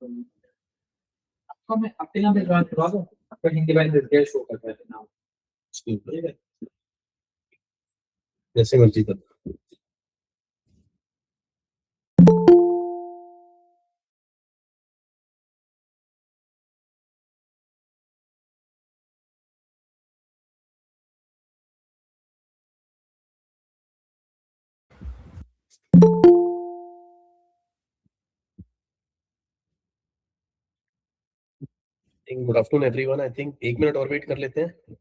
आपको मैं आपके नाम पे ज्वाइन करवा दूं, आपका हिंदी वाले में शो करता है नाम, ठीक है जैसे मर्जी कर। Good afternoon everyone. I think 1 minute और वेट कर लेते हैं।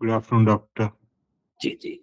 Good afternoon doctor. जी जी।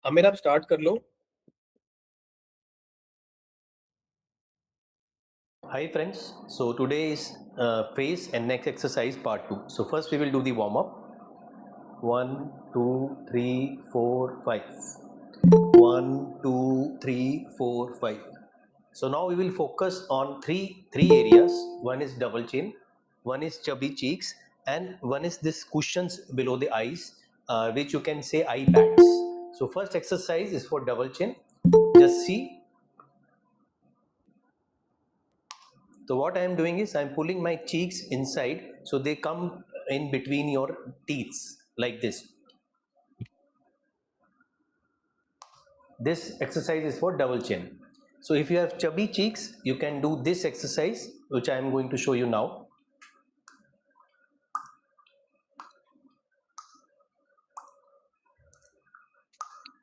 आमिर आप स्टार्ट कर लो। Hi friends, so today is face and neck exercise part 2. So first we will do the warm up. 1 2 3 4 5. 1 2 3 4 5. So now we will focus on three areas. One is double chin, one is chubby cheeks, and one is this cushions below the eyes, which you can say eye pads. So first exercise is for double chin. Just see. So what I am doing is I am pulling my cheeks inside, so they come in between your teeth like this. This exercise is for double chin. So if you have chubby cheeks, you can do this exercise, which I am going to show you now.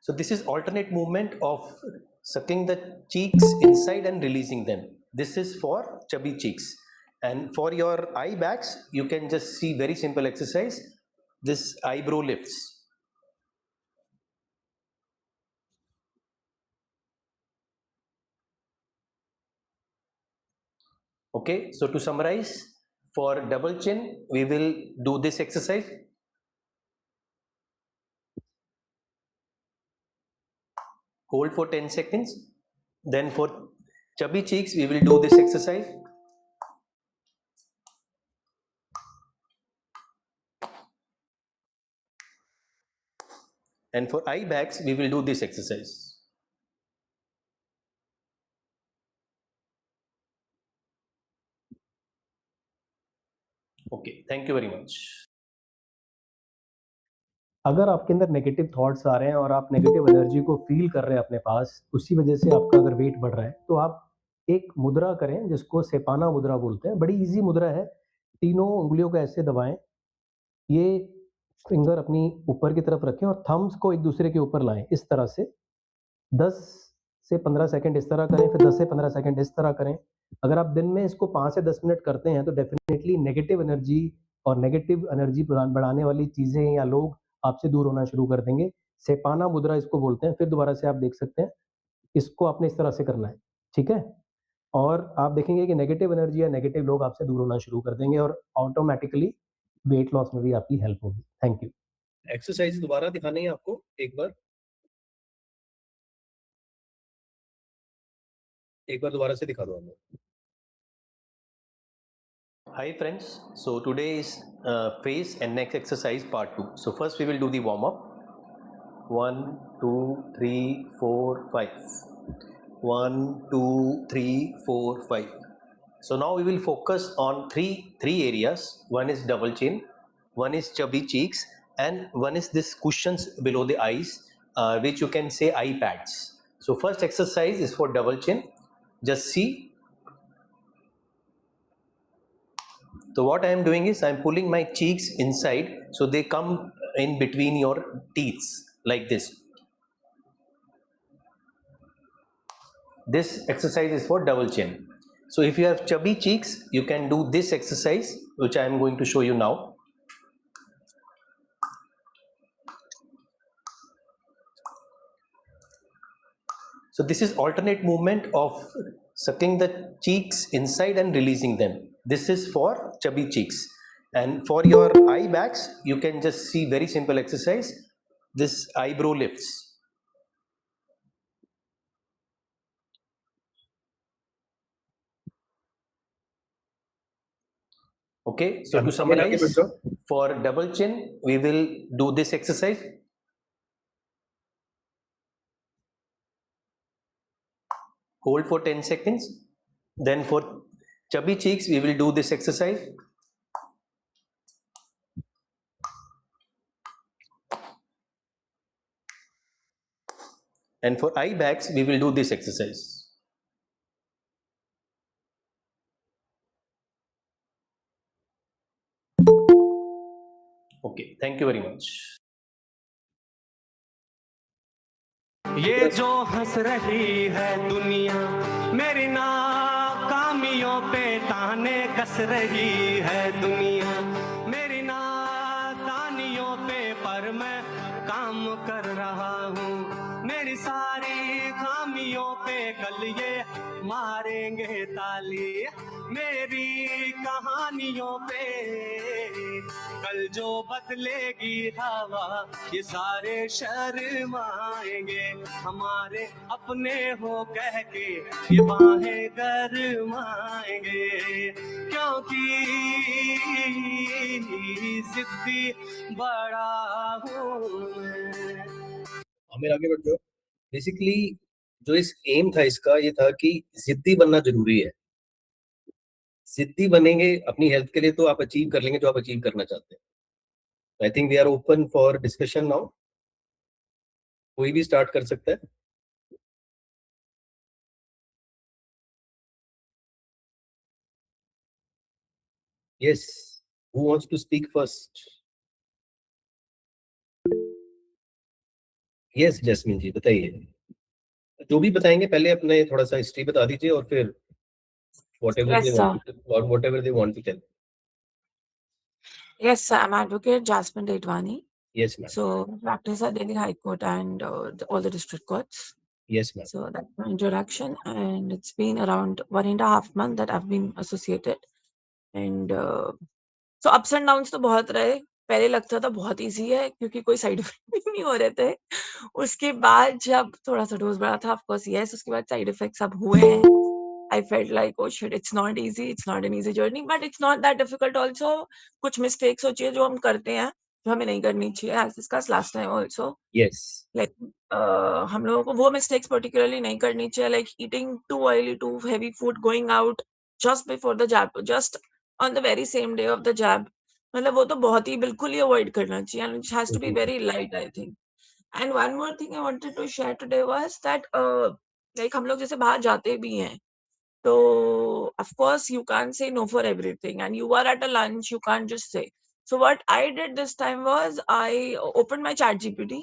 So this is alternate movement of sucking the cheeks inside and releasing them. This is for chubby cheeks. And for your eye bags, you can just see very simple exercise. This eyebrow lifts. Okay, so to summarize, for double chin, we will do this exercise. Hold for 10 seconds. Then for chubby cheeks, we will do this exercise. And for eye bags, we will do this exercise. Okay, thank you very much. अगर आपके अंदर negative thoughts आ रहे हैं और आप negative energy को feel कर रहे हैं अपने पास, उसी वजह से आपका अगर वेट बढ़ रहा है, तो आप एक मुद्रा करें जिसको सेपाना मुद्रा बोलते हैं। बड़ी इजी मुद्रा है। तीनों उंगलियों को ऐसे दबाएं, ये फिंगर अपनी ऊपर की तरफ रखें और थम्स को एक दूसरे के ऊपर लाएं। इस तरह से 10 से 15 सेकंड इस तरह करें, फिर 10 से 15 सेकंड इस तरह करें। अगर आप दिन में इसको 5 से 10 मिनट करते हैं तो डेफिनेटली नेगेटिव एनर्जी और नेगेटिव एनर्जी बढ़ाने वाली चीज़ें या लोग आपसे दूर होना शुरू कर देंगे। सेपाना मुद्रा इसको बोलते हैं। फिर दोबारा से आप देख सकते हैं, इसको आपने इस तरह से करना है, ठीक है? और आप देखेंगे कि नेगेटिव एनर्जी या नेगेटिव लोग आपसे दूर होना शुरू कर देंगे और ऑटोमेटिकली वेट लॉस में भी आपकी हेल्प होगी। Thank you. एक्सरसाइज दोबारा दिखानी है आपको एक बार दोबारा से दिखा दो हमें। Hi friends, so today is face and neck exercise part 2. So first we will do the warm up. 1 2 3 4 5. 1 2 3 4 5. So now we will focus on three areas. One is double chin, one is chubby cheeks, and one is this cushions below the eyes, which you can say eye pads. So first exercise is for double chin. Just see. So what I am doing is I am pulling my cheeks inside, so they come in between your teeth like this. This exercise is for double chin. So if you have chubby cheeks, you can do this exercise, which I am going to show you now. So this is alternate movement of sucking the cheeks inside and releasing them. This is for chubby cheeks. And for your eye bags, you can just see very simple exercise. This eyebrow lifts. Okay, so to summarize, for double chin, we will do this exercise. Hold for 10 seconds. Then for chubby cheeks, we will do this exercise. And for eye bags, we will do this exercise. Okay, thank you very much. ये जो हंस रही है दुनिया मेरी नाकामियों पे ताने कस रही है दुनिया मेरी नादानियों पे पर मैं काम कर रहा हूँ मेरी सारी खामियों पे कल ये मारेंगे ताली मेरी कहानियों पे कल जो बदलेगी हवा ये सारे शर्माएंगे हमारे अपने हो कह के ये बाहें गरमाएंगे क्योंकि जिद्दी बड़ा हूँ मैं। आमिर आगे बढ़ जाओ। बेसिकली जो इस एम था इसका ये था कि जिद्दी बनना जरूरी है। जिद्दी बनेंगे अपनी हेल्थ के लिए तो आप अचीव कर लेंगे जो आप अचीव करना चाहते हैं। I think we are open for discussion now. कोई भी स्टार्ट कर सकता है। Yes, who wants to speak first? Yes Jasmine ji बताइए। जो भी बताएंगे पहले अपने थोड़ा सा हिस्ट्री बता दीजिए और फिर whatever Yes, they sir. want to, or whatever they want to tell. Yes, sir. I'm Advocate Jasmine Dedwani. Yes, ma'am. So, practice at Delhi High Court and all the district courts. Yes, ma'am. So, that's my introduction. And it's been around 1.5 months that I've been associated. And so, ups and downs तो बहुत रहे. पहले लगता था बहुत easy है क्योंकि कोई साइड इफेक्ट भी नहीं हो रहे थे. उसके बाद जब थोड़ा सा डोज बढ़ा था, ऑफ कोर्स यस, उसके बाद साइड इफेक्ट्स अब हुए हैं. I felt like, oh shit, it's not easy. It's not an easy journey, but it's not that difficult also. कुछ mistakes होती है जो हम करते हैं, जो हमें नहीं करनी चाहिए. As discussed last time also. Yes. Like हम लोगों को वो mistakes particularly नहीं करनी चाहिए, like eating too oily, too heavy food, going out just before the jab, just on the very same day of the jab. मतलब वो तो बहुत ही बिल्कुल ही avoid करना चाहिए, and it has to be very light, I think. And one more thing I wanted to share today was that like हम लोग जैसे बाहर जाते भी हैं. So, of course, you can't say no for everything. And you are at a lunch, you can't just say. So, what I did this time was I opened my ChatGPT,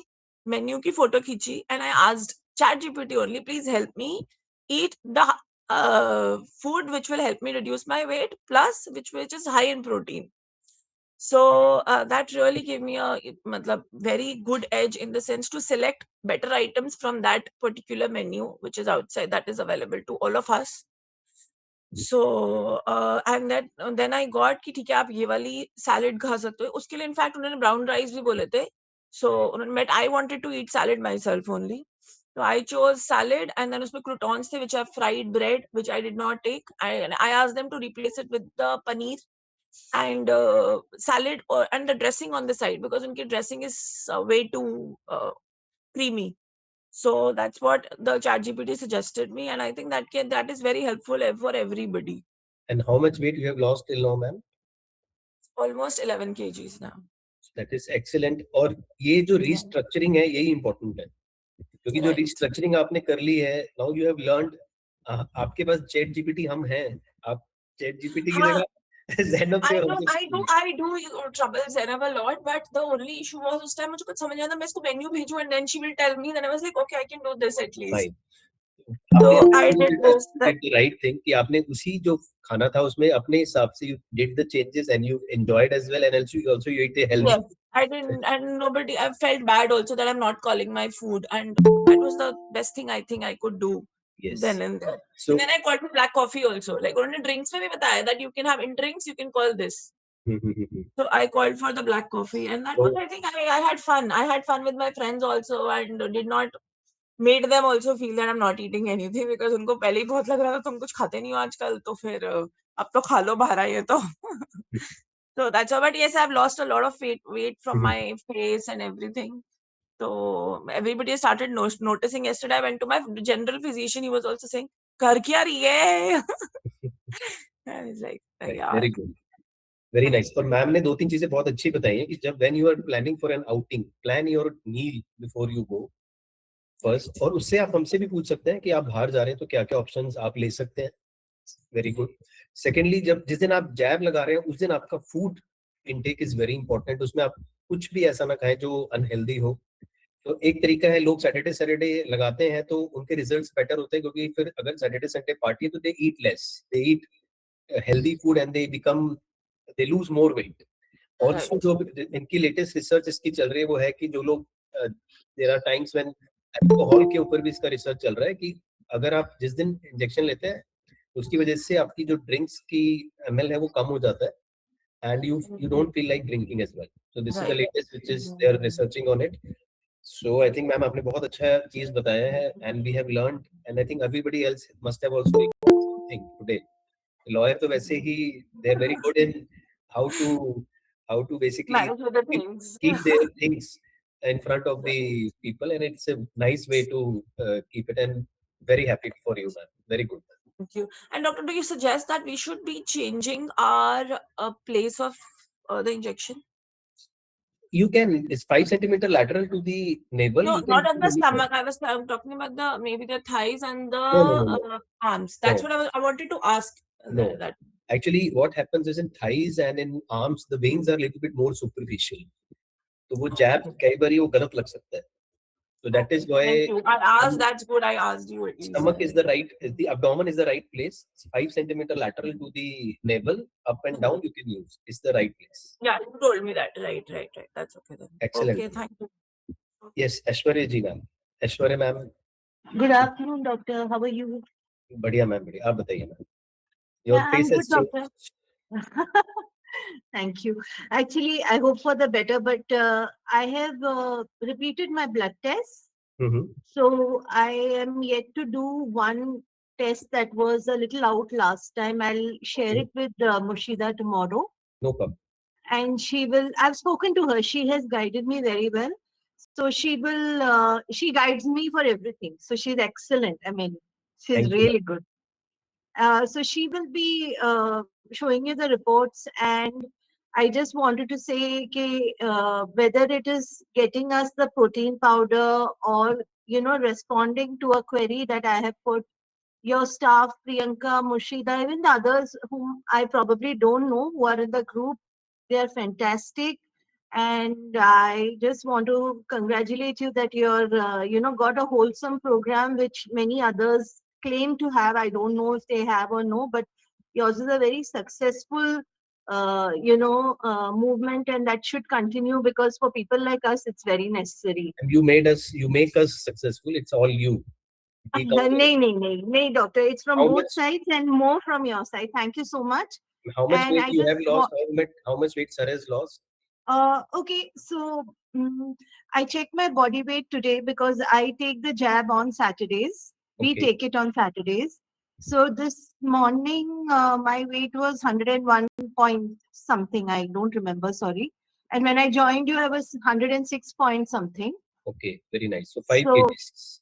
menu ki photo khichi, and I asked ChatGPT only, please help me eat the food which will help me reduce my weight, plus which is high in protein. So, that really gave me a very good edge in the sense to select better items from that particular menu, which is outside, that is available to all of us. So and then I got कि ठीक है आप ये वाली salad खा सकते हो. उसके लिए इनफैक्ट उन्होंने ब्राउन राइस भी बोले थे. So but I wanted to eat salad myself only. So I chose salad and then उसमें croutons थे which are fried bread which I did not take. I asked them to replace it with the paneer and salad and the dressing on the side because उनकी dressing is way too creamy. So that's what the ChatGPT suggested me, and I think that is very helpful for everybody. And how much weight you have lost till now, ma'am? Almost 11 kgs now. That is excellent. और ये जो restructuring है यही important है क्योंकि जो restructuring आपने कर ली है, now you have learned. आपके पास ChatGPT हम हैं. आप ChatGPT की जगह Zenab से I do trouble Zenab a lot, but the only issue was उस time मुझे कुछ समझ नहीं आता. मैं इसको menu भेजूं and then she will tell me. Then I was like, okay, I can do this at least. Fine. So आपने I did this. did the right thing कि आपने उसी जो खाना था उसमें अपने हिसाब से you did the changes and you enjoyed as well, and also you ate a healthy. Yes, I didn't, and nobody. I felt bad also that I'm not calling my food, and that was the best thing I think I could do Yes. then and there. So And then I called for black coffee also. Like on drinks, में भी बताया that you can have in drinks you can call this. So I called for the black coffee, and that was, I think, I had fun. I had fun with my friends also, and did not made them also feel that I'm not eating anything because उनको पहले ही बहुत लग रहा था तुम कुछ खाते नहीं हो आजकल, तो फिर अब तो खा लो बाहर ये तो. So that's all. But yes, I've lost a lot of weight from my face and everything. So everybody started noticing. Yesterday I went to my general physician. He was also saying, "Kar kya rahi hai?" I was like, yeah. very good, very nice. और ma'am ने 2-3 चीजें बहुत अच्छी बताई हैं कि जब when you are planning for an outing, plan your meal before you go first. और उससे आप हमसे भी पूछ सकते हैं कि आप बाहर जा रहे हैं तो क्या क्या ऑप्शंस आप ले सकते हैं. Very good. सेकेंडली, जब जिस दिन आप जैब लगा रहे हैं उस दिन आपका food intake is very important. उसमें आप कुछ भी ऐसा ना खाएं जो अनहेल्दी हो. तो एक तरीका है, लोग सैटरडे लगाते हैं तो उनके रिजल्ट्स बेटर होते हैं, क्योंकि फिर अगर सैटरडे संडे पार्टी है तो they eat less, they eat healthy food and they lose more weight. Also जो इनकी लेटेस्ट रिसर्च इसकी चल रही है वो है कि जो लोग there are times when alcohol के ऊपर भी इसका रिसर्च चल रहा है कि अगर आप जिस दिन इंजेक्शन लेते हैं उसकी वजह से आपकी जो ड्रिंक्स की एमएल है वो कम हो जाता है and you don't feel like drinking as well. So this is the latest which is they are researching on it. So I think ma'am आपने बहुत अच्छा चीज बताया है and we have learned, and I think everybody else must have also learned something today. Lawyer तो वैसे ही they are very good in how to basically Manage with the things. keep their things in front of the people, and it's a nice way to keep it, and very happy for you, ma'am. Very good. Thank you. And doctor, do you suggest that we should be changing our place of the injection? You can, it's 5 centimeter lateral to the navel. No, You can not at do the anything. stomach. I was talking about the maybe the thighs and the No. arms. That's No. what I wanted to ask. No. That. Actually, what happens is in thighs and in arms, the veins are a little bit more superficial. तो वो jab कई बार वो गलत लग सकता है. So that is why. Thank you. I asked. That's good. I asked you. At least. Stomach is the abdomen is the right place. 5 centimeter lateral to the navel, up and down you can use. It's the right place. Yeah, you told me that. Right. That's okay then. Excellent. Okay, thank you. Yes, Aishwarya ji ma'am. Aishwarya ma'am. Good afternoon, doctor. How are you? बढ़िया ma'am, बढ़िया. आप बताइए ma'am. Your Yeah, face I'm has good, changed. doctor. Thank you. Actually, I hope for the better, but I have repeated my blood test. So I am yet to do one test that was a little out last time. I'll share it with Murshida tomorrow. No problem. And she will, I've spoken to her. She has guided me very well. So she will, she guides me for everything. So she's excellent. I mean, she's Thank you, really good. So she will be showing you the reports, and I just wanted to say whether it is getting us the protein powder or responding to a query that I have put. Your staff, Priyanka, Murshida, even the others whom I probably don't know who are in the group, they are fantastic. And I just want to congratulate you that you're got a wholesome program which many others claim to have. I don't know if they have or no, but yours is a very successful movement, and that should continue, because for people like us it's very necessary. And you make us successful. It's all you. No, doctor, it's from How both much- sides and more from your side. Thank you so much. How much And weight I you have just lost? How much weight sir has lost? Okay, so I checked my body weight today because I take the jab on Saturdays. We Okay. take it on Saturdays. So this morning, my weight was 101 point something. I don't remember, sorry. And when I joined you, I was 106 point something. Okay, very nice. So 5 So- kgs.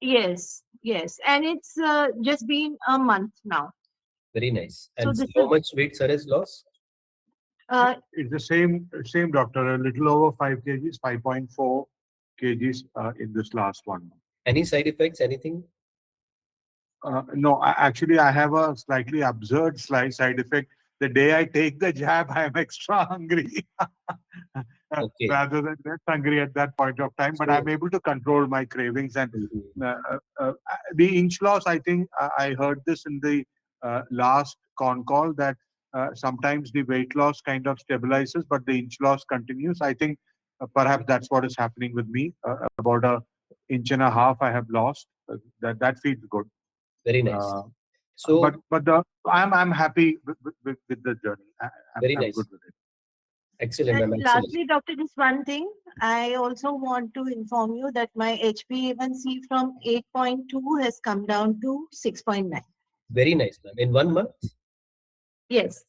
Yes. And it's just been a month now. Very nice. So And this how is- much weight sir has lost? It's the same doctor, a little over 5 kgs, 5.4 kgs in this last one. Any side effects? Anything? No, actually, I have a slightly absurd side effect the day I take the jab, I am extra hungry. Okay. Rather than less hungry at that point of time, but So- I'm able to control my cravings. And Mhm. the inch loss, I think I heard this in the last con call, that sometimes the weight loss kind of stabilizes, but the inch loss continues. I think perhaps that's what is happening with me. About a inch and a half I have lost. That feels good. Very nice. Uh, So but I'm happy with the journey. Very I'm nice. good with it. Excellent, And ma'am. Excellent. lastly, doctor, just one thing. I also want to inform you that my HbA1c from 8.2 has come down to 6.9. Very nice, ma'am. In 1 month. Yes.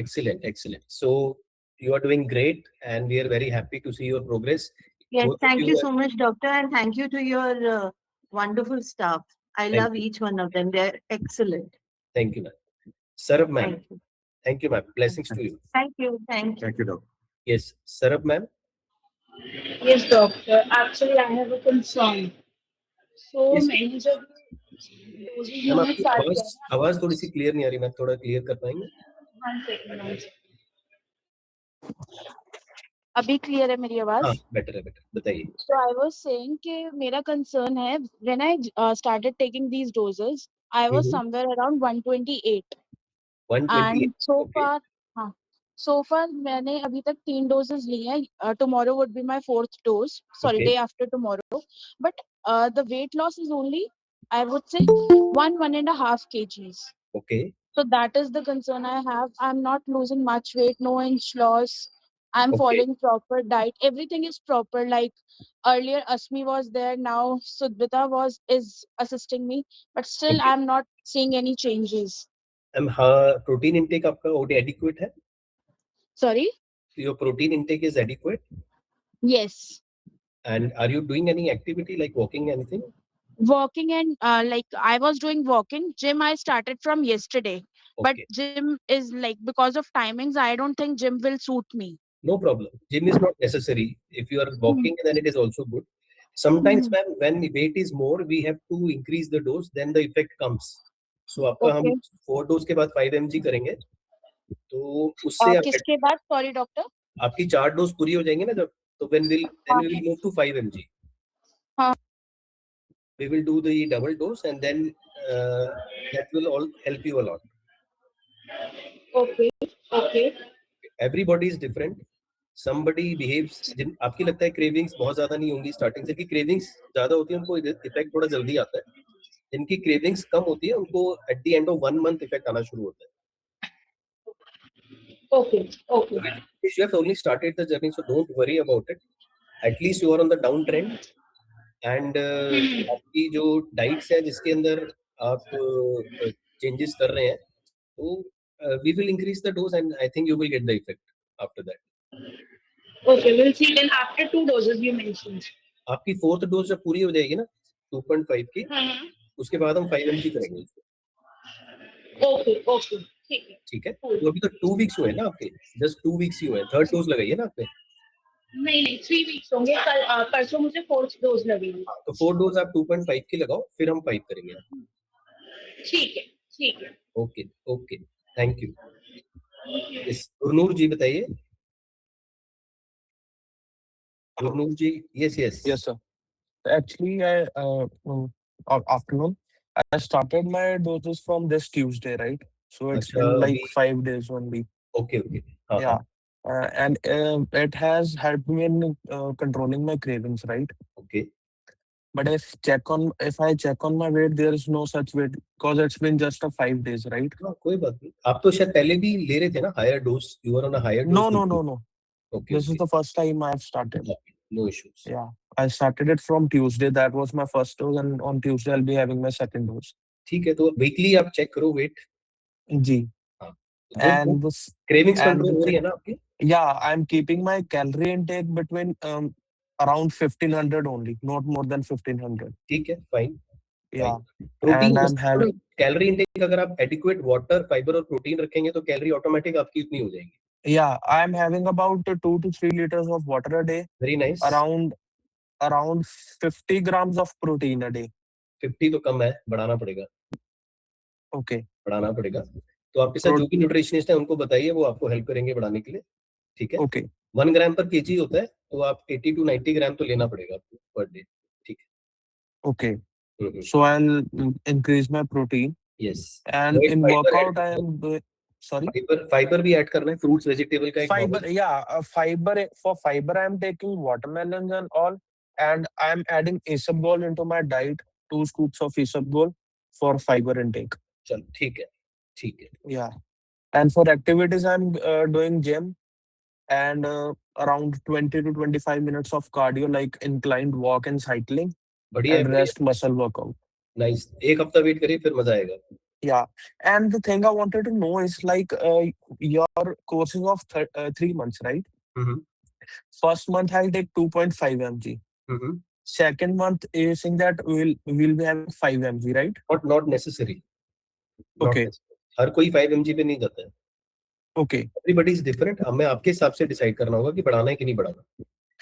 Excellent, excellent. So you are doing great, and we are very happy to see your progress. Yes. Both of Thank you are- so much, doctor, and thank you to your wonderful staff. I Thank love you. each one of them. They're excellent. Thank you, ma'am. Sarab, ma'am. Thank you. Thank you, ma'am. Blessings to you. Thank you. Thank you. Thank you, doctor. Yes, Sarab, ma'am. Yes, doctor. Actually, I have a concern. So Yes. many जब doses ma'am मैंने आपकी start किया ना, आवाज थोड़ी सी clear नहीं आ रही, ma'am थोड़ा क्लियर कर पाएंगे? one second, one second. अभी क्लियर है मेरी आवाज? हाँ, बेटर है, बेटर। बताइए। So I was saying कि मेरा concern है when I started taking these doses, I was Mhm. somewhere around 128 128. and so Okay. far हाँ so far मैंने अभी तक 3 doses ली हैं. Tomorrow would be my 4th dose. Sorry, Okay. day after tomorrow. But the weight loss is only, I would say, 1.5 kgs. Okay. So that is the concern I have. I'm not losing much weight, no inch loss. I'm Okay. following proper diet. Everything is proper. Like earlier, Asmi was there. Now Sudbita is assisting me. But still, Okay. I'm not seeing any changes. Ma'am हाँ, protein intake आपका adequate है? Sorry? Your protein intake is adequate? Yes. And are you doing any activity like walking, anything? Walking and like I was doing walking. Gym I started from yesterday. But Okay. gym is like, because of timings, I don't think gym will suit me. No problem. Gym is not necessary. If you are walking, then it is also good. Sometimes, ma'am, when weight is more, we have to increase the dose. Then the effect comes. So आपका हम Okay. 4 dose के बाद 5 mg करेंगे. तो उससे किसके बाद? Sorry, doctor. आपकी 4 डोज पूरी हो जाएंगे ना जब, तो then we will move to 5 mg. हाँ. We will do the double dose, and then that will all help you a lot. Okay. Okay. Everybody is different. Somebody behaves, आपकी लगता है cravings बहुत ज्यादा नहीं होंगी स्टार्टिंग से, कि cravings ज्यादा होती है उनको इफेक्ट थोड़ा जल्दी आता है. जिनकी cravings कम होती है उनको at the end of 1 month effect आना शुरू होता है. Okay. Okay. You have only started the journey, so don't worry about it. At least you are on the downtrend. And आपकी जो डाइट्स है जिसके अंदर आप चेंजेस कर रहे हैं, तो we will increase the dose, and I think you will get the effect after that. Okay, we'll see then after 2 doses you mentioned. आपकी 4th डोज जब पूरी हो जाएगी ना 2.5 की, उसके बाद हम 5 mg करेंगे. Okay, okay, ठीक है. ठीक है, तो अभी तो 2 वीक्स हुए ना आपके, जस्ट 2 वीक्स ही हुए. 3rd डोज लगाइए ना आपने. नहीं 3 वीक्स होंगे. कल परसों मुझे 4th डोज लगेगी. तो 4 डोज आप 2.5 की लगाओ, फिर हम 5 करेंगे. ठीक है, ठीक है. Okay, okay, thank you. Gurnoor ji बताइए. गुरनूर जी. Yes, sir. Actually, afternoon. I started my doses from this Tuesday, right? So it's been like 5 days only. Okay. Yeah. And it has helped me in controlling my cravings, right? Okay. But if I check on my weight, there is no such weight because it's been just 5 days, right? हाँ, कोई बात नहीं. आप तो शायद पहले भी ले रहे थे ना higher dose. You were on a higher dose. No. Okay. This is the first time I've started. No issues. Yeah. I started it from Tuesday. That was my first dose, and on Tuesday I'll be having my second dose. ठीक है, तो weekly आप check करो weight. जी. हाँ. And this cravings control हो रही है ना आपकी? Yeah, I'm keeping my calorie intake between around 1500 only, not more than 1500. ठीक है, fine. Yeah. Protein, And I'm having calorie intake अगर आप adequate water, fiber और protein रखेंगे तो calorie automatic आपकी उतनी हो जाएगी. Yeah, I'm having about 2 to 3 liters of water a day. Very nice. Around 50 grams of protein a day. 50 तो कम है, बढ़ाना पड़ेगा. Okay. बढ़ाना पड़ेगा. तो आपके साथ जो भी न्यूट्रिशनिस्ट है उनको बताइए, वो आपको हेल्प करेंगे बढ़ाने के लिए, ठीक है? Okay. 1 ग्राम पर केजी होता है, तो आप 80 to 90 ग्राम तो लेना पड़ेगा आपको पर डे, ठीक है? Okay. So I'll increase my protein. Yes. And in workout I am doing, sorry? Fibre भी ऐड करना है, फ्रूट्स वेजिटेबल का एक Fiber, yeah, fiber. For fiber, I am taking watermelons and all, and I am adding isabgol into my diet. 2 scoops of isabgol for fiber intake. चल ठीक है, ठीक है. Yeah, and for activities, I'm doing gym and around 20 to 25 minutes of cardio, like inclined walk and cycling, बढ़िया है, and rest muscle workout. Nice. एक हफ्ता wait करिए, फिर मजा आएगा. Yeah, and the thing I wanted to know is like your courses of 3 months, right? First month I'll take 2.5 mg. Second month you're saying that we'll be having 5 mg, right? Not necessary. Okay. हर कोई 5 mg पे नहीं जाता है. Okay. Everybody is different. हमें आपके हिसाब से decide करना होगा कि बढ़ाना है कि नहीं बढ़ाना.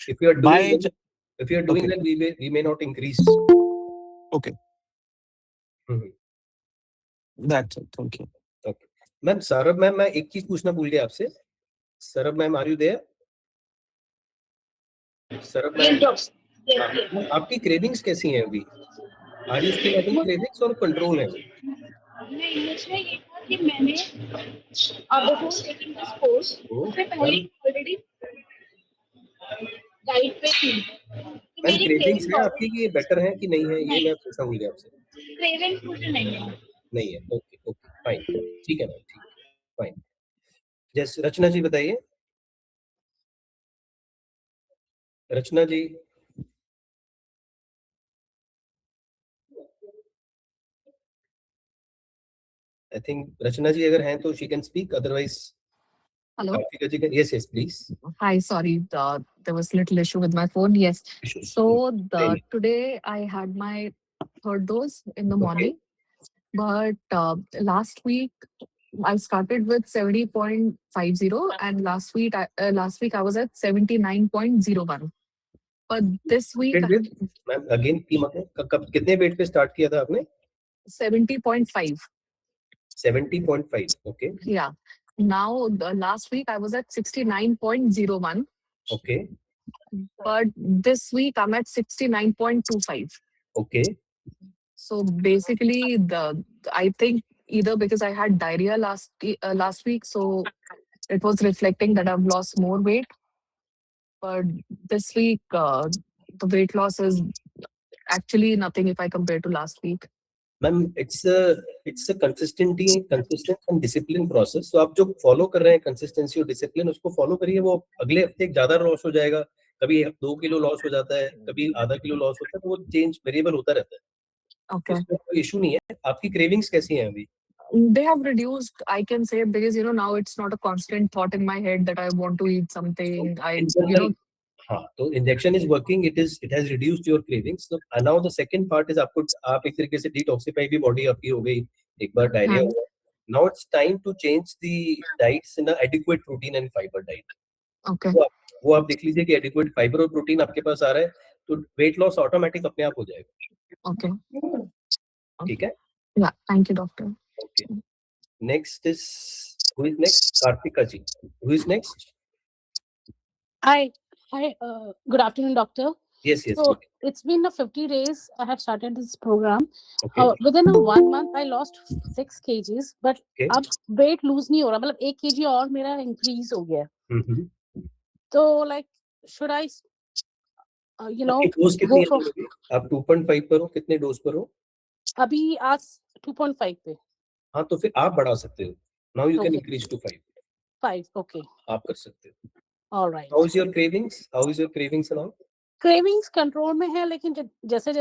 If you are doing Okay. that, we may not increase. Okay. That's it. Thank you. Okay. Ma'am, Saurabh ma'am, मैं एक चीज पूछना भूल गया आपसे. Saurabh ma'am, are you there? Saurabh ma'am, आपकी क्रेविंग्स कैसी हैं अभी? Are you still having cravings और कंट्रोल है? नहीं, मुझे ये था कि मैंने बिफोर टेकिंग दिस कोर्स उससे पहले ऑलरेडी डाइट पे थी. तो मैम, क्रेविंग्स है आपकी कि ये बेटर है कि नहीं है, ये मैं पूछना भूल गया आपसे. क्रेविंग्स मुझे नहीं है. नहीं है. ओके, ओके, फाइन, ठीक है मैम, ठीक है, फाइन. जैसे रचना जी बताइए. रचना जी, आई थिंक रचना जी अगर हैं तो she can speak, otherwise Hello. Karthika ji can. Yes, please. Hi, sorry, there was little issue with my phone. Yes. So today I had my 3rd dose in the morning, but last week I started with 70.50, and last week I was at 79.01. But this week, ma'am again की मतलब कब कितने wait पे start किया था आपने? 70.5. 70.5. Okay. Yeah. Now the last week I was at 69.01. Okay. But this week I'm at 69.25. Okay. So basically, I think either because I had diarrhea last week, so it was reflecting that I've lost more weight. But this week, the weight loss is actually nothing if I compare to last week. Ma'am, it's a consistent and discipline process. तो आप जो follow कर रहे हैं consistency और discipline, उसको follow करिए. वो अगले हफ्ते ज्यादा लॉस हो जाएगा, कभी 2 किलो लॉस हो जाता है, कभी आधा किलो लॉस होता है, तो वो चेंज वेरिएबल होता रहता है. Okay. इसमें कोई इशू नहीं है. आपकी क्रेविंग्स कैसी हैं अभी? They have reduced, I can say, because now it's not a constant thought in my head that I want to eat something. हाँ, तो injection is working, it has reduced your cravings. तो now the second part is आप एक तरीके से detoxify भी body आपकी हो गई. एक बार डायरिया हुआ, now it's time to change the diets in a adequate protein and fibre diet. Okay. वो आप देख लीजिए कि एडिक्वेट फाइबर और प्रोटीन आपके पास आ रहा है, तो वेट लॉस ऑटोमेटिक अपने आप हो जाएगा. Okay. ठीक है? Yeah, thank you, doctor. Okay. Next is, who is next? Karthika ji. Who is next? Hi, good afternoon, doctor. Yes. So it's been 50 days I have started this program. Okay. Within 1 month I lost 6 kgs, but अब weight lose नहीं हो रहा, मतलब 1 kg और मेरा increase हो गया. तो like should I डोज कितनी है अभी? आप 2.5 पर हो, कितने डोज पर हो अभी? आज 2.5 पे. हाँ, तो फिर आप बढ़ा सकते हो. Now you can increase to 5. Okay. आप कर सकते हो. All right. How is your cravings now? Cravings control में है, लेकिन जैसे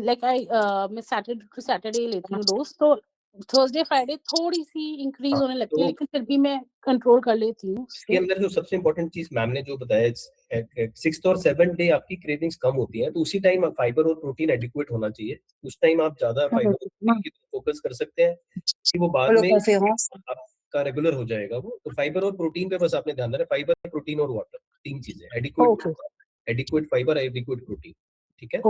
like मैं Saturday to Saturday लेती हूँ डोज, तो Thursday Friday थोड़ी सी इंक्रीज होने लगती है, लेकिन फिर भी मैं कंट्रोल कर लेती हूँ. इसके अंदर जो सबसे इम्पोर्टेंट चीज मैम ने जो बताया, 6th और 7th डे आपकी क्रेविंग्स कम होती है, तो उसी टाइम फाइबर और प्रोटीन एडिक्वेट होना चाहिए. उस टाइम आप ज्यादा फाइबर और प्रोटीन की तरफ फोकस कर सकते हैं कि वो बाद में आपका रेगुलर हो जाएगा वो. तो फाइबर और प्रोटीन पे बस आपने ध्यान देना. फाइबर, प्रोटीन और वाटर, 3 चीजें. Adequate fibre, adequate protein. ठीक है?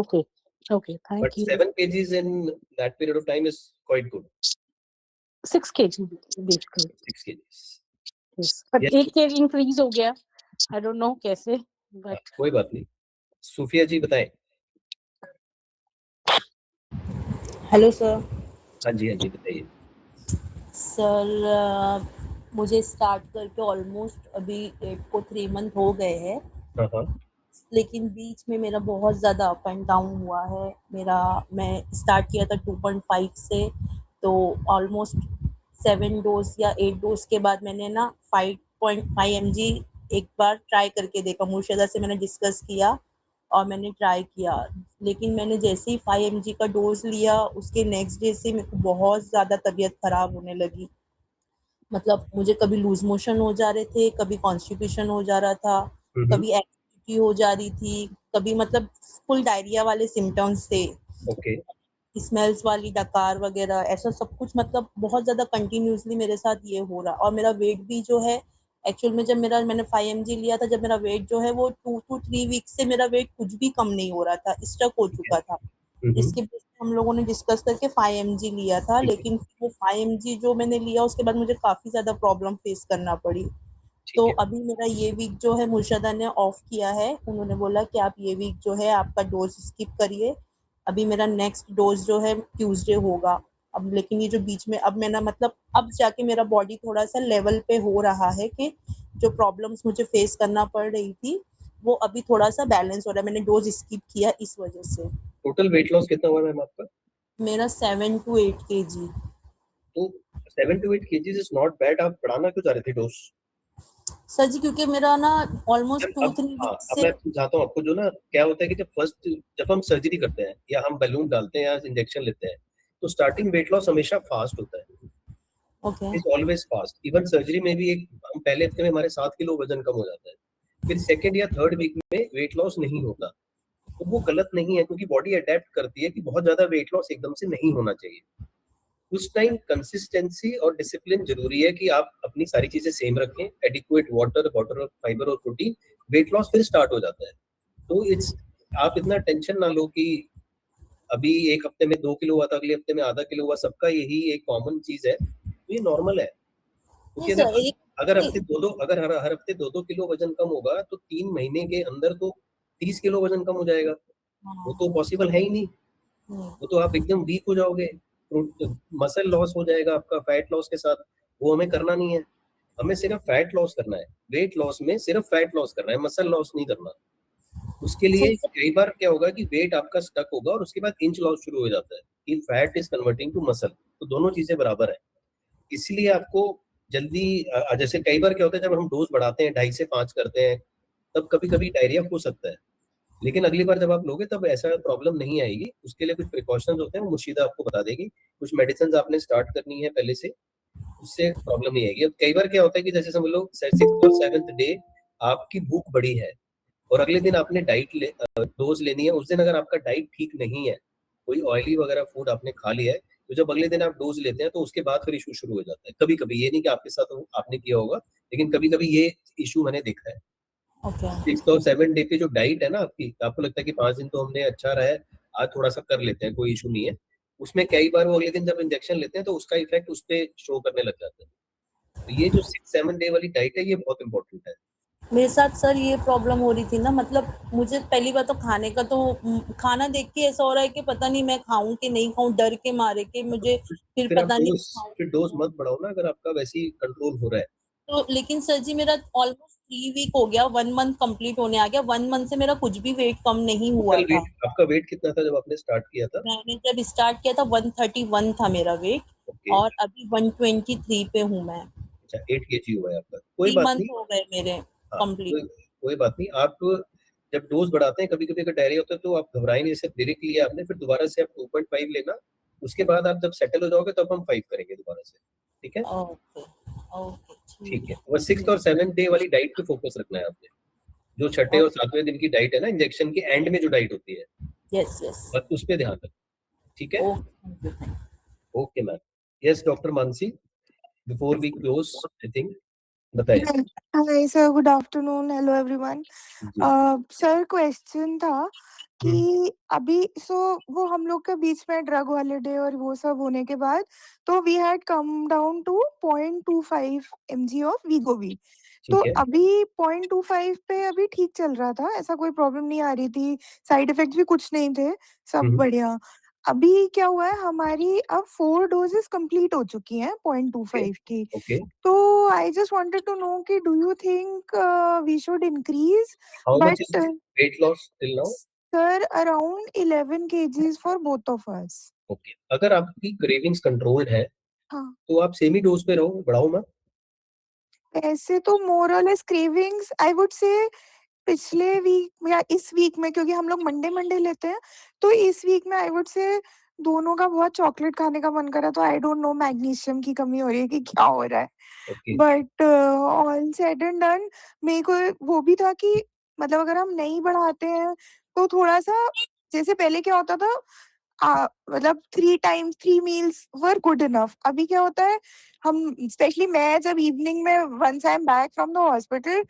Okay, thank you. But 7 kgs in that period of time is quite good. 6 kg basically. 6 kgs. Yes. But Yes. 1 kg increase हो गया. I don't know कैसे, but कोई बात नहीं. सूफिया जी बताएं. Hello sir. हाँ जी बताइए. सर मुझे स्टार्ट करके ऑलमोस्ट अभी 8 को 3 मंथ हो गए हैं. हाँ. लेकिन बीच में मेरा बहुत ज़्यादा अप एंड डाउन हुआ है. मैं स्टार्ट किया था 2.5 से, तो ऑलमोस्ट 7 डोज या 8 डोज के बाद मैंने ना 5.5 mg एक बार ट्राई करके देखा. मुर्शिदा से मैंने डिस्कस किया और मैंने ट्राई किया, लेकिन मैंने जैसे ही 5 mg का डोज लिया उसके नेक्स्ट डे से मेरे को बहुत ज़्यादा तबीयत ख़राब होने लगी. मतलब मुझे कभी लूज मोशन हो जा रहे थे, कभी कॉन्स्टिपेशन हो जा रहा था, कभी एसिडिटी हो जा रही थी, कभी मतलब फुल डायरिया वाले सिम्टम्स थे. ओके. स्मेल्स वाली डकार वगैरह ऐसा सब कुछ, मतलब बहुत ज़्यादा कंटिन्यूसली मेरे साथ ये हो रहा. और मेरा वेट भी जो है एक्चुअल में, जब मैंने 5 mg लिया था, जब मेरा वेट जो है वो 2 to 3 वीक से मेरा वेट कुछ भी कम नहीं हो रहा था, स्टक हो चुका था. जिसके बेस पे हम लोगों ने डिस्कस करके 5 mg लिया था. लेकिन वो 5 mg जो मैंने लिया उसके बाद मुझे काफ़ी ज़्यादा प्रॉब्लम फेस करना पड़ी. तो अभी मेरा ये वीक जो है मुर्शदा ने ऑफ किया है. उन्होंने बोला कि आप ये वीक जो है आपका डोज स्किप करिए. अभी मेरा नेक्स्ट डोज जो है ट्यूसडे होगा. अब लेकिन ये जो बीच में अब मैंने मतलब अब जाके मेरा बॉडी थोड़ा सा लेवल पे हो रहा है कि जो प्रॉब्लम्स मुझे फेस करना पड़ रही थी वो अभी थोड़ा सा बैलेंस हो रहा है. मैंने डोज स्किप किया इस वजह से. टोटल वेट लॉस कितना हुआ मैम आपका? मेरा 7 to 8 kg. तो 7 to 8 kgs is not bad. आप बढ़ाना क्यों चाह रहे थे डोज? सर जी क्योंकि मेरा ना ऑलमोस्ट 2-3 वीक अब से. मैं समझाता हूँ आपको. जो ना क्या होता है कि जब हम सर्जरी करते हैं या हम बैलून डालते हैं या इंजेक्शन लेते हैं, तो स्टार्टिंग वेट लॉस हमेशा फास्ट होता है. Okay. Is always fast. Even surgery में भी हम पहले हफ्ते में हमारे 7 किलो वजन कम हो जाता है, फिर सेकेंड या थर्ड वीक में वेट लॉस नहीं होता. तो वो गलत नहीं है, क्योंकि बॉडी अडेप्ट करती है कि बहुत ज्यादा वेट लॉस एकदम से नहीं होना चाहिए. उस टाइम कंसिस्टेंसी और डिसिप्लिन जरूरी है कि आप अपनी सारी चीजें सेम रखें, एडिक्वेट वाटर फाइबर और प्रोटीन. वेट लॉस फिर स्टार्ट हो जाता है. तो आप इतना टेंशन ना लो कि अभी एक हफ्ते में 2 किलो हुआ था, अगले हफ्ते में आधा किलो हुआ. सबका यही एक कॉमन चीज है, तो ये नॉर्मल है. क्योंकि अगर हर हफ्ते 2-2 किलो वजन कम होगा तो 3 महीने के अंदर तो 30 किलो वजन कम हो जाएगा. वो तो पॉसिबल है ही नहीं. वो तो आप एकदम वीक हो जाओगे. मसल लॉस हो जाएगा आपका फैट लॉस के साथ. वो हमें करना नहीं है. हमें सिर्फ फैट लॉस करना है. वेट लॉस में सिर्फ फैट लॉस करना है, मसल लॉस नहीं करना. उसके लिए कई बार क्या होगा कि वेट आपका स्टक होगा और उसके बाद इंच लॉस शुरू हो जाता है कि fat is converting to muscle. तो दोनों चीजें बराबर है. इसलिए आपको जल्दी जैसे कई बार क्या होता है जब हम डोज बढ़ाते हैं 2.5 से 5 करते हैं, तब कभी कभी डायरिया हो सकता है. लेकिन अगली बार जब आप लोगे तब ऐसा प्रॉब्लम नहीं आएगी. उसके लिए कुछ प्रिकॉशंस होते हैं, वो मुर्शिदा आपको बता देगी. कुछ मेडिसिन आपने स्टार्ट करनी है पहले से, उससे प्रॉब्लम नहीं आएगी. अब कई बार क्या होता है कि जैसे समझ लो 6th और 7th डे आपकी भूख बढ़ी है और अगले दिन आपने डोज लेनी है. उस दिन अगर आपका डाइट ठीक नहीं है, कोई ऑयली वगैरह फूड आपने खा लिया है, तो जब अगले दिन आप डोज लेते हैं तो उसके बाद फिर इशू शुरू हो जाता है. कभी कभी, ये नहीं कि आपके साथ आपने किया होगा, लेकिन कभी कभी ये इशू मैंने देखा है. 6th और 7th डे पे जो डाइट है ना आपकी, आपको लगता है कि 5 दिन तो हमने अच्छा रहा है, आज थोड़ा सा कर लेते हैं, कोई इशू नहीं है. उसमें कई बार वो अगले दिन जब इंजेक्शन लेते हैं तो उसका इफेक्ट उस पर शो करने लग जाता है. तो ये जो 6-7 डे वाली डाइट है ये बहुत इंपॉर्टेंट है. मेरे साथ सर ये प्रॉब्लम हो रही थी ना, मतलब मुझे पहली बात तो खाने का तो खाना देख के ऐसा हो रहा है कि पता नहीं मैं खाऊं कि नहीं खाऊं, डर के मारे कि मुझे फिर आप पता नहीं फिर डोज मत बढ़ाओ ना, अगर आपका वैसे ही कंट्रोल हो रहा है. तो. लेकिन सर जी मेरा ऑलमोस्ट 3 वीक हो गया, 1 मंथ कंप्लीट होने आ गया. 1 मंथ से मेरा कुछ भी वेट कम नहीं हुआ था. आपका वेट कितना था जब आपने स्टार्ट किया था? मैंने जब स्टार्ट किया था 131 था मेरा वेट. और अभी 123 पे हूँ मैं. अच्छा, 8 kg हुआ है आपका. कोई 3 बात मंथ नहीं, हो गए मेरे कंप्लीट. कोई बात नहीं. आप जब डोज बढ़ाते हैं, कभी कभी अगर डायरिया होता है तो आप घबराएं नहीं. जैसे ब्रेक लिया आपने, फिर दोबारा से आप 2.5 लेना. उसके बाद आप जब सेटल हो जाओगे तब हम 5 करेंगे दोबारा से. ठीक है? ओके ठीक है. और 6th और 7th डे वाली डाइट पे फोकस रखना है आपने. जो 6ठे और 7वें दिन की डाइट है ना, इंजेक्शन के एंड में जो डाइट होती है, यस बस उस पे ध्यान रखें. ठीक है? Okay ma'am. Yes doctor Mansi, before we close, I think बताइए Hi sir, good afternoon. Hello everyone. जी सर क्वेश्चन था कि अभी वो हम लोग के बीच में ड्रग हॉलिडे और वो सब होने के बाद तो we had come down to 0.25 mg of Wegovy. तो ठीक है अभी 0.25 पे अभी ठीक चल रहा था, ऐसा कोई प्रॉब्लम नहीं आ रही थी, साइड इफेक्ट्स भी कुछ नहीं थे, सब हम्म, बढ़िया। अभी क्या हुआ है, हमारी अब 4 डोजेस कंप्लीट हो चुकी हैं ओके 0.25 की। ओके तो I just wanted to know कि do you think we should increase, how much is but weight loss till now? Sir around 11 kgs for both of us. Okay, अगर आपकी cravings controlled है हाँ, तो आप semi dose पे रहो, बढ़ाओ मत। ऐसे तो मोर और less cravings I would say पिछले वीक या इस वीक में, क्योंकि हम लोग मंडे मंडे लेते हैं, तो इस वीक में आई वुड से दोनों का बहुत चॉकलेट खाने का मन करा। तो आई डोंट नो मैग्नीशियम की कमी हो रही है कि क्या हो रहा है, okay but all said and done मेरे को वो भी था कि मतलब अगर हम नहीं बढ़ाते हैं तो थोड़ा सा, जैसे पहले क्या होता था, मतलब 3 मील्स वर गुड इनफ। अभी क्या होता है, हम स्पेशली मैं जब इवनिंग में once I am back from the hospital,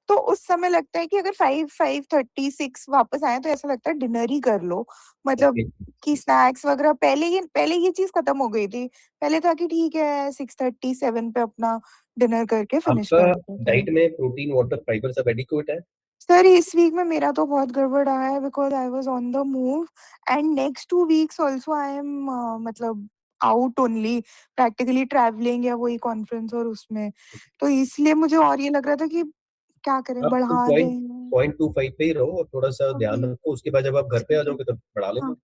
तो उस समय लगता है कि अगर 5:30 6 वापस आए तो ऐसा लगता है डिनर ही कर लो, मतलब ओके, कि स्नैक्स वगैरह पहले ये चीज खत्म हो गई थी। पहले था कि ठीक है 6:30 7 पे अपना डिनर करके फिनिश आपका कर देते थे। डाइट में प्रोटीन वाटर फाइबर सब एडिक्वेट है? सर इस वीक में मेरा तो बहुत गड़बड़ रहा है because I was on the move, and next 2 weeks also I am मतलब आउट ओनली, प्रैक्टिकली ट्रैवलिंग या वही कॉन्फ्रेंस और उसमें, तो इसलिए मुझे और ये लग रहा था कि क्या करें, आप तो बढ़ा पॉइंट दें। 0.25 पे ही रहो और थोड़ा सा ध्यान ओके, रखो, उसके बाद जब आप घर पे आ ठीक है, जाओगे तब बढ़ा लेना। हाँ,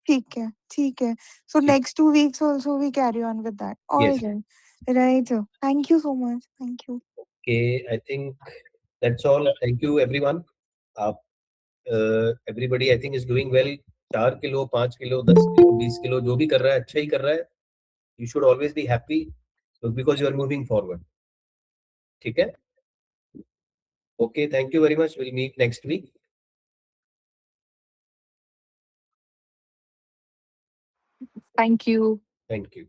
ठीक है, ठीक है। सो ठीक, next 2 weeks also we carry on with that. Yes, alright, right, thank you so much, thank you. Okay, I think that's all, thank you everyone. आप everybody I think is doing well. 4 kilo 5 kilo 10 kilo 20 kilo जो भी कर रहा है अच्छा ही कर रहा है। You should always be happy because you are moving forward. ठीक है, okay, thank you very much, will meet next week. Thank you. Thank you.